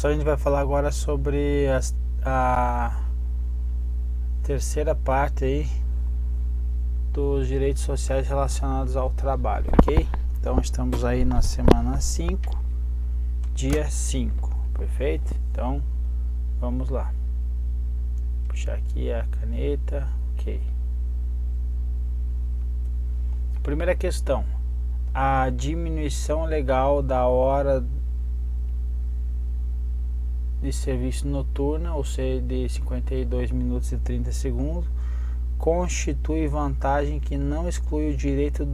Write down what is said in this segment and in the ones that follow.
Pessoal, a gente vai falar agora sobre a terceira parte aí dos direitos sociais relacionados ao trabalho, ok? Então estamos aí na semana 5, dia 5, perfeito? Então vamos lá. Vou puxar aqui a caneta, ok. Primeira questão: a diminuição legal da hora de serviço noturna, ou seja, de 52 minutos e 30 segundos, constitui vantagem que não exclui o direito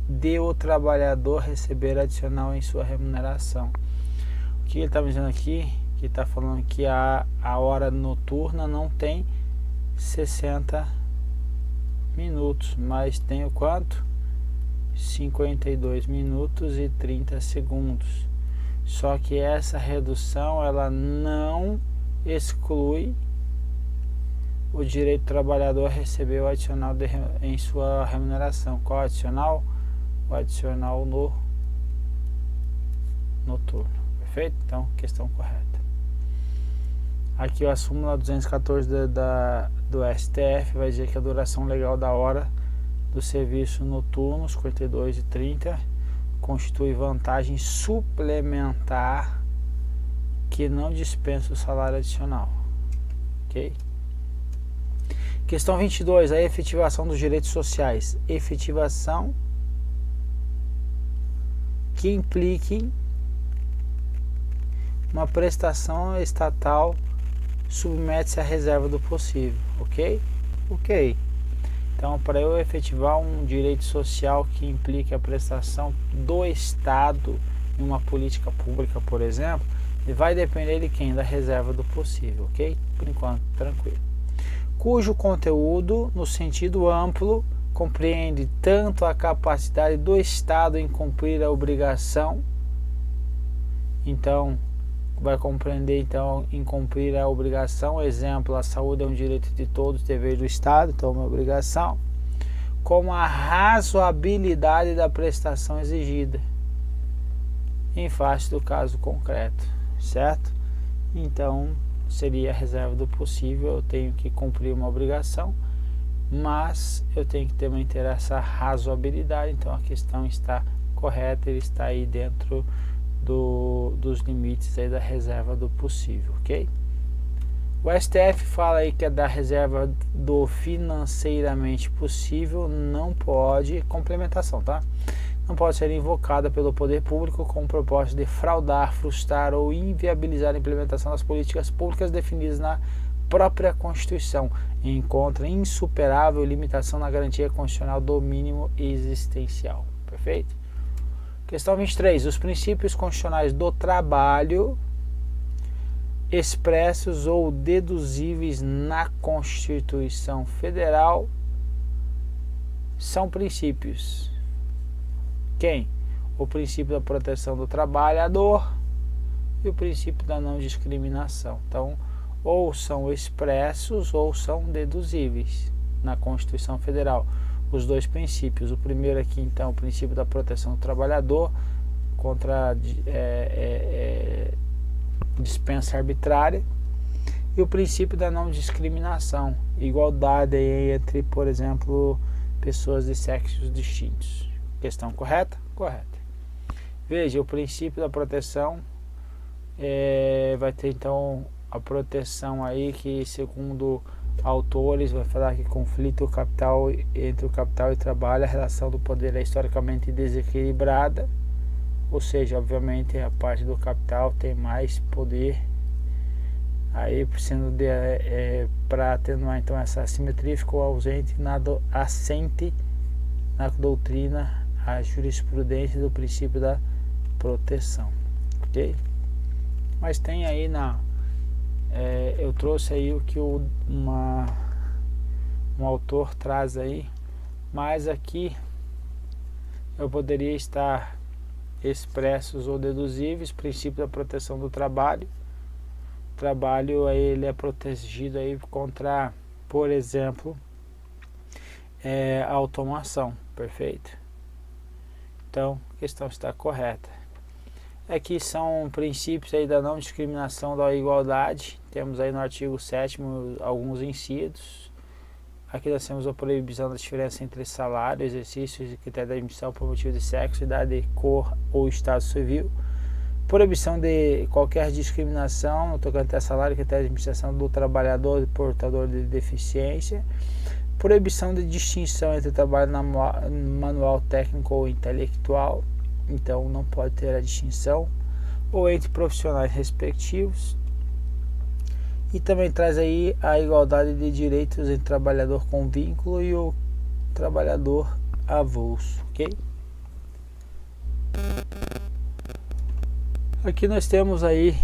de o trabalhador receber adicional em sua remuneração. O que ele está dizendo aqui? Que está falando que a hora noturna não tem 60 minutos, mas tem o quanto? 52 minutos e 30 segundos. Só que essa redução ela não exclui o direito do trabalhador a receber o adicional em sua remuneração. Qual adicional? O adicional no noturno. Perfeito? Então, questão correta. Aqui a súmula 214 do STF vai dizer que a duração legal da hora do serviço noturno, 52 e 30, constitui vantagem suplementar que não dispensa o salário adicional. Ok? Questão 22, a efetivação dos direitos sociais. Efetivação que implique uma prestação estatal submete-se à reserva do possível, ok? Ok. Então, para eu efetivar um direito social que implique a prestação do Estado em uma política pública, por exemplo, ele vai depender de quem? Da reserva do possível, ok? Por enquanto, tranquilo. Cujo conteúdo, no sentido amplo, compreende tanto a capacidade do Estado em cumprir a obrigação, então, vai compreender então em cumprir a obrigação, exemplo, a saúde é um direito de todos, dever do Estado, então é uma obrigação, como a razoabilidade da prestação exigida, em face do caso concreto, certo? Então, seria a reserva do possível, eu tenho que cumprir uma obrigação, mas eu tenho que também ter essa razoabilidade, então a questão está correta, ele está aí dentro dos limites aí da reserva do possível, ok? O STF fala aí que a da reserva do financeiramente possível não pode, complementação, tá? Não pode ser invocada pelo poder público com o propósito de fraudar, frustrar ou inviabilizar a implementação das políticas públicas definidas na própria Constituição e encontra insuperável limitação na garantia constitucional do mínimo existencial. Perfeito? Questão 23. Os princípios constitucionais do trabalho expressos ou deduzíveis na Constituição Federal são princípios. Quem? O princípio da proteção do trabalhador e o princípio da não discriminação. Então, ou são expressos ou são deduzíveis na Constituição Federal. Os dois princípios. O primeiro aqui, então, o princípio da proteção do trabalhador contra dispensa arbitrária e o princípio da não discriminação, igualdade entre, por exemplo, pessoas de sexos distintos. Questão correta? Correta. Veja, o princípio da proteção vai ter, então, a proteção aí que, segundo autores, vai falar que conflito capital entre o capital e o trabalho, a relação do poder é historicamente desequilibrada, ou seja, obviamente a parte do capital tem mais poder, aí sendo para atenuar então essa assimetria ficou assente na doutrina a jurisprudência do princípio da proteção, ok? Mas tem aí eu trouxe aí o que um autor traz aí, mas aqui eu poderia estar expressos ou deduzíveis, princípio da proteção do trabalho. O trabalho aí, ele é protegido aí contra, por exemplo, a automação, perfeito? Então, a questão está correta. Aqui são princípios aí da não discriminação, da igualdade. Temos aí no artigo 7º alguns incisos. Aqui nós temos a proibição da diferença entre salário, exercícios e critério de admissão por motivo de sexo, idade, cor ou estado civil. Proibição de qualquer discriminação no tocante a salário, critério de admissão do trabalhador e portador de deficiência. Proibição de distinção entre trabalho manual, técnico ou intelectual. Então não pode ter a distinção, ou entre profissionais respectivos. E também traz aí a igualdade de direitos entre trabalhador com vínculo e o trabalhador avulso, ok? Aqui nós temos aí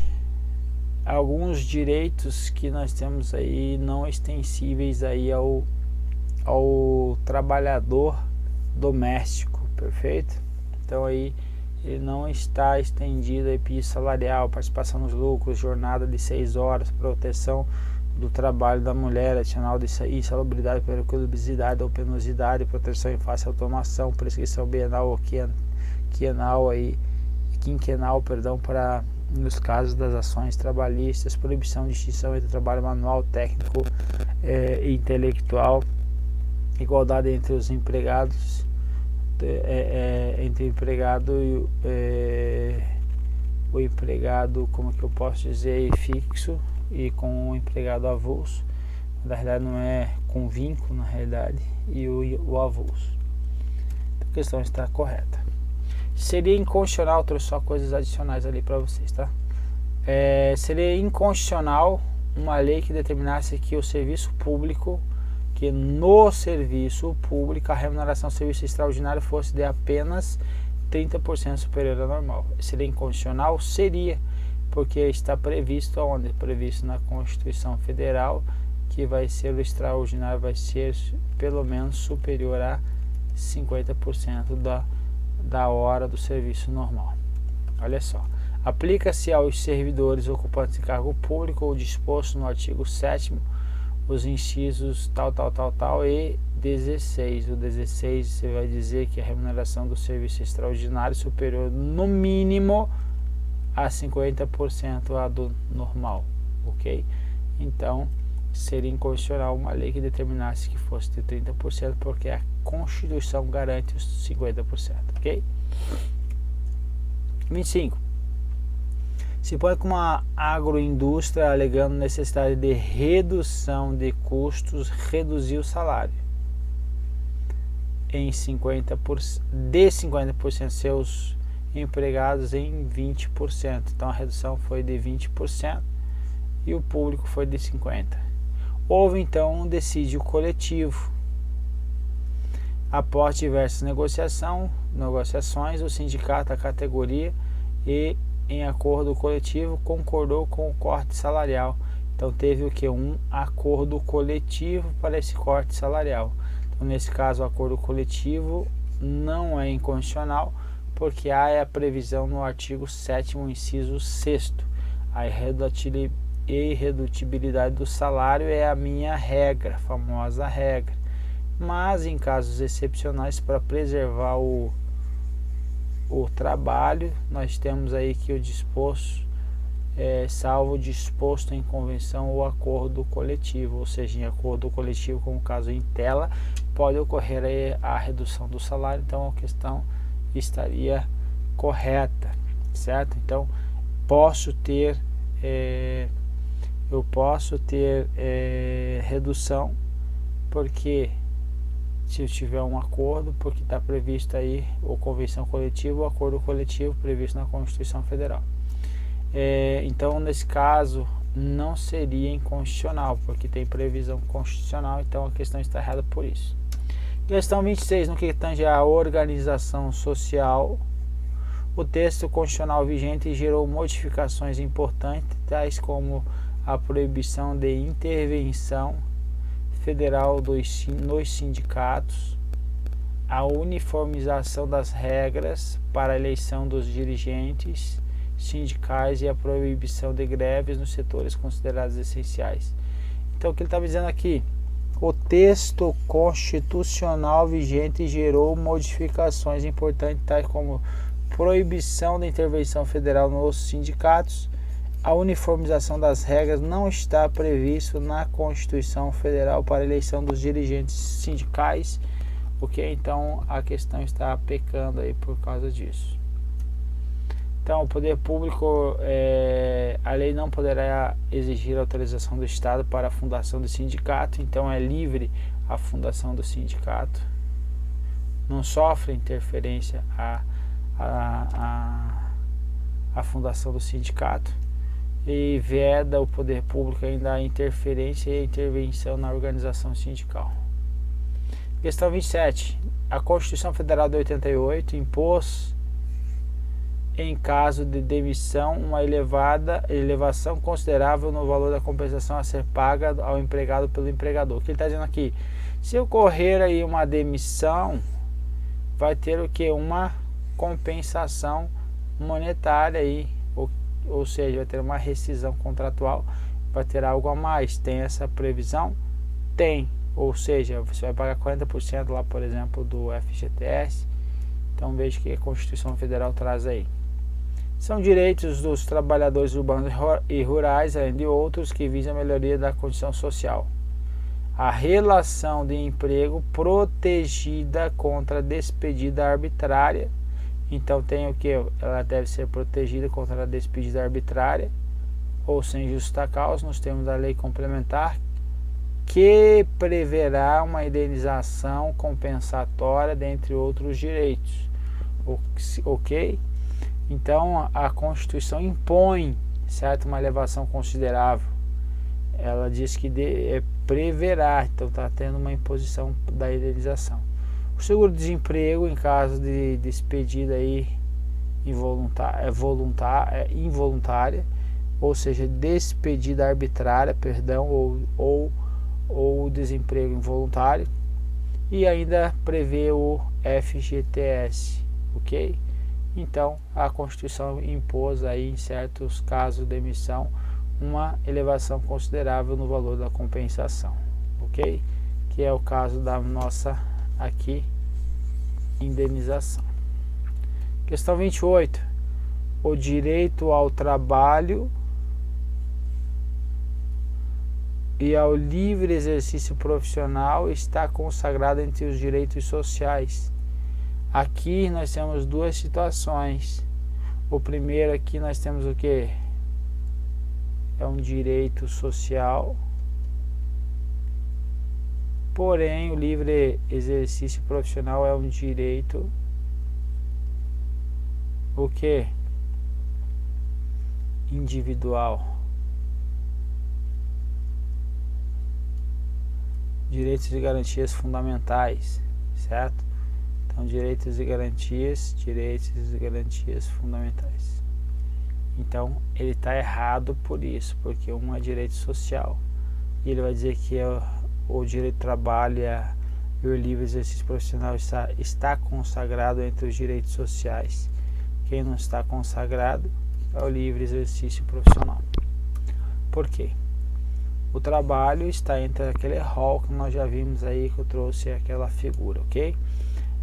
alguns direitos que nós temos aí não extensíveis aí ao trabalhador doméstico, perfeito? Então aí ele não está estendido a piso salarial, participação nos lucros, jornada de 6 horas, proteção do trabalho da mulher, adicional de insalubridade, periculosidade ou penosidade, proteção em face à automação, prescrição bienal ou quinquenal, para nos casos das ações trabalhistas, proibição de distinção entre trabalho manual, técnico e intelectual, igualdade entre os empregados, entre o empregado e o empregado, como que eu posso dizer, fixo, e com o empregado avulso. Na realidade não é com vínculo, na realidade, e o avulso. Então, a questão está correta. Seria inconstitucional, trouxe só coisas adicionais ali para vocês, tá? Seria inconstitucional uma lei que determinasse que o serviço público, que no serviço público a remuneração do serviço extraordinário fosse de apenas 30% superior à normal. Seria inconstitucional? Seria, porque está previsto onde? Previsto na Constituição Federal, que vai ser o extraordinário, vai ser pelo menos superior a 50% da hora do serviço normal. Olha só, aplica-se aos servidores ocupantes de cargo público ou disposto no artigo 7º os incisos tal e 16. O 16 você vai dizer que a remuneração do serviço extraordinário superior no mínimo a 50% a do normal, ok? Então seria inconstitucional uma lei que determinasse que fosse de 30%, porque a Constituição garante os 50%, ok? 25. Se põe com uma agroindústria alegando necessidade de redução de custos, reduzir o salário em 50% seus empregados em 20%. Então a redução foi de 20% e o público foi de 50%. Houve então um decídio coletivo. Após diversas negociações, o sindicato, a categoria e em acordo coletivo concordou com o corte salarial. Então teve o que? Um acordo coletivo para esse corte salarial. Então nesse caso o acordo coletivo não é inconstitucional, porque há a previsão no artigo 7º, inciso 6º. A irredutibilidade do salário é a minha regra, a famosa regra. Mas em casos excepcionais, para preservar o trabalho, nós temos aí que o disposto, salvo disposto em convenção ou acordo coletivo, ou seja, em acordo coletivo, como o caso em tela, pode ocorrer aí a redução do salário. Então a questão estaria correta, certo? Então eu posso ter redução, porque se eu tiver um acordo, porque está previsto aí ou convenção coletiva ou acordo coletivo previsto na Constituição Federal. Então nesse caso não seria inconstitucional, porque tem previsão constitucional. Então a questão está errada por isso. Questão 26, no que tange à organização social, o texto constitucional vigente gerou modificações importantes, tais como a proibição de intervenção federal nos sindicatos, a uniformização das regras para a eleição dos dirigentes sindicais e a proibição de greves nos setores considerados essenciais. Então o que ele está dizendo aqui? O texto constitucional vigente gerou modificações importantes, tais como proibição da intervenção federal nos sindicatos. A uniformização das regras não está previsto na Constituição Federal para a eleição dos dirigentes sindicais, ok? Então a questão está pecando aí por causa disso. Então, o poder público, a lei não poderá exigir autorização do Estado para a fundação do sindicato, então é livre a fundação do sindicato, não sofre interferência a fundação do sindicato, e veda o poder público ainda a interferência e a intervenção na organização sindical. Questão 27. A Constituição Federal de 88 impôs, em caso de demissão, uma elevação considerável no valor da compensação a ser paga ao empregado pelo empregador. O que ele está dizendo aqui? Se ocorrer aí uma demissão, vai ter o que? Uma compensação monetária aí, ou seja, vai ter uma rescisão contratual, vai ter algo a mais. Tem essa previsão? Tem. Ou seja, você vai pagar 40% lá, por exemplo, do FGTS. Então veja que a Constituição Federal traz aí. São direitos dos trabalhadores urbanos e rurais, além de outros, que visam a melhoria da condição social. A relação de emprego protegida contra a despedida arbitrária. Então tem o que? Ela deve ser protegida contra a despedida arbitrária ou sem justa causa, nos termos da lei complementar, que preverá uma indenização compensatória, dentre outros direitos. Ok? Então a Constituição impõe, certo, uma elevação considerável. Ela diz que preverá, então está tendo uma imposição da indenização. O seguro-desemprego, em caso de despedida aí involuntária, ou seja, despedida arbitrária, perdão, ou desemprego involuntário, e ainda prevê o FGTS, ok? Então a Constituição impôs aí, em certos casos de demissão, uma elevação considerável no valor da compensação, ok? Que é o caso da nossa aqui indenização. Questão 28. O direito ao trabalho e ao livre exercício profissional está consagrado entre os direitos sociais. Aqui nós temos duas situações. O primeiro aqui nós temos o que? É um direito social, porém o livre exercício profissional é um direito o que? Individual. Direitos e garantias fundamentais, certo? Então, direitos e garantias fundamentais. Então, ele está errado por isso, porque um é direito social. E ele vai dizer que o direito de trabalho e o livre exercício profissional está consagrado entre os direitos sociais. Quem não está consagrado é o livre exercício profissional. Por quê? O trabalho está entre aquele rol que nós já vimos aí, que eu trouxe aquela figura, ok?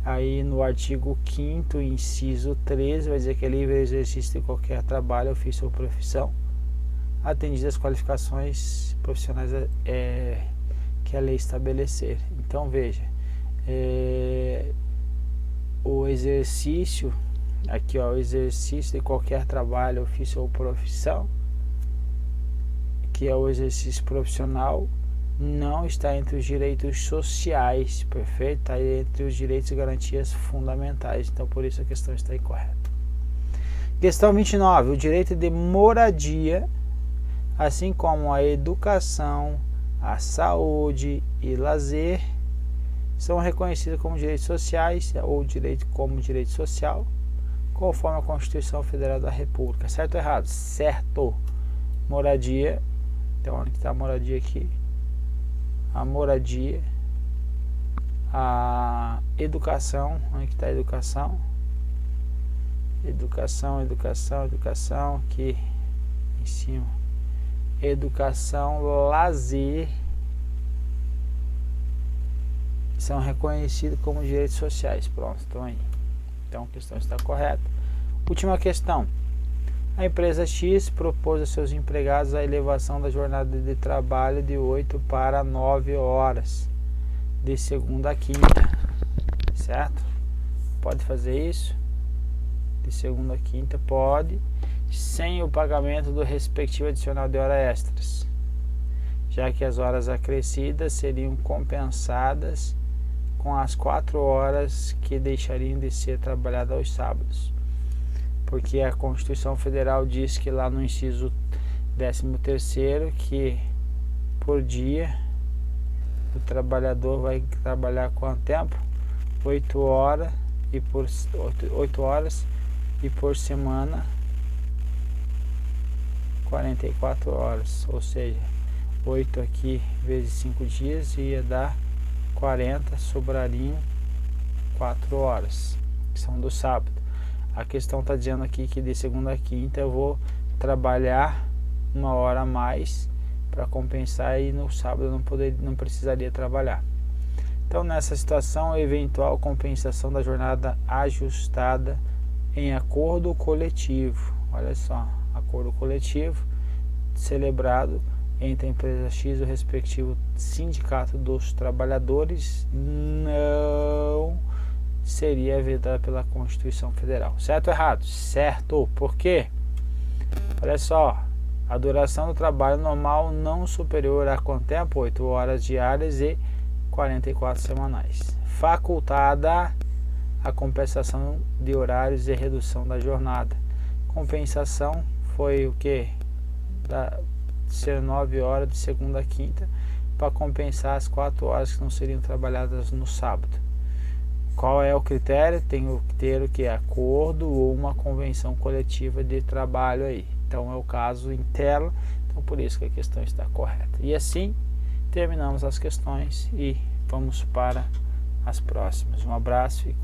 Aí no artigo 5º, inciso 13, vai dizer que é livre exercício de qualquer trabalho, ofício ou profissão, atendidas as qualificações profissionais que a lei estabelecer. Então veja, o exercício, aqui ó, o exercício de qualquer trabalho, ofício ou profissão, que é o exercício profissional, não está entre os direitos sociais, perfeito? Está entre os direitos e garantias fundamentais. Então, por isso a questão está incorreta. Questão 29. O direito de moradia, assim como a educação, a saúde e lazer, são reconhecidos como direitos sociais ou como direito social, conforme a Constituição Federal da República. Certo ou errado? Certo. Moradia. Então, onde está a moradia aqui? A moradia, a educação, onde está a educação? Educação, aqui em cima. Educação, lazer, são reconhecidos como direitos sociais. Pronto, estão aí. Então a questão está correta. Última questão. A empresa X propôs a seus empregados a elevação da jornada de trabalho de 8 para 9 horas, de segunda a quinta, certo? Pode fazer isso? De segunda a quinta pode, sem o pagamento do respectivo adicional de horas extras, já que as horas acrescidas seriam compensadas com as 4 horas que deixariam de ser trabalhadas aos sábados. Porque a Constituição Federal diz que lá no inciso 13º que por dia o trabalhador vai trabalhar quanto tempo? 8 horas e por 8 horas e por semana 44 horas, ou seja, 8 aqui vezes 5 dias ia dar 40, sobrariam 4 horas, que são do sábado. A questão está dizendo aqui que de segunda a quinta eu vou trabalhar 1 hora a mais para compensar e no sábado eu não precisaria trabalhar. Então, nessa situação, a eventual compensação da jornada ajustada em acordo coletivo, olha só, acordo coletivo celebrado entre a empresa X e o respectivo sindicato dos trabalhadores, não seria vedada pela Constituição Federal. Certo ou errado? Certo. Por quê? Olha só, a duração do trabalho normal não superior a quanto tempo? 8 horas diárias e 44 semanais. Facultada a compensação de horários e redução da jornada. Compensação foi o que? Ser 9 horas de segunda a quinta para compensar as 4 horas que não seriam trabalhadas no sábado. Qual é o critério? Tem que ter o que? Acordo ou uma convenção coletiva de trabalho aí. Então é o caso em tela, então por isso que a questão está correta. E assim terminamos as questões e vamos para as próximas. Um abraço e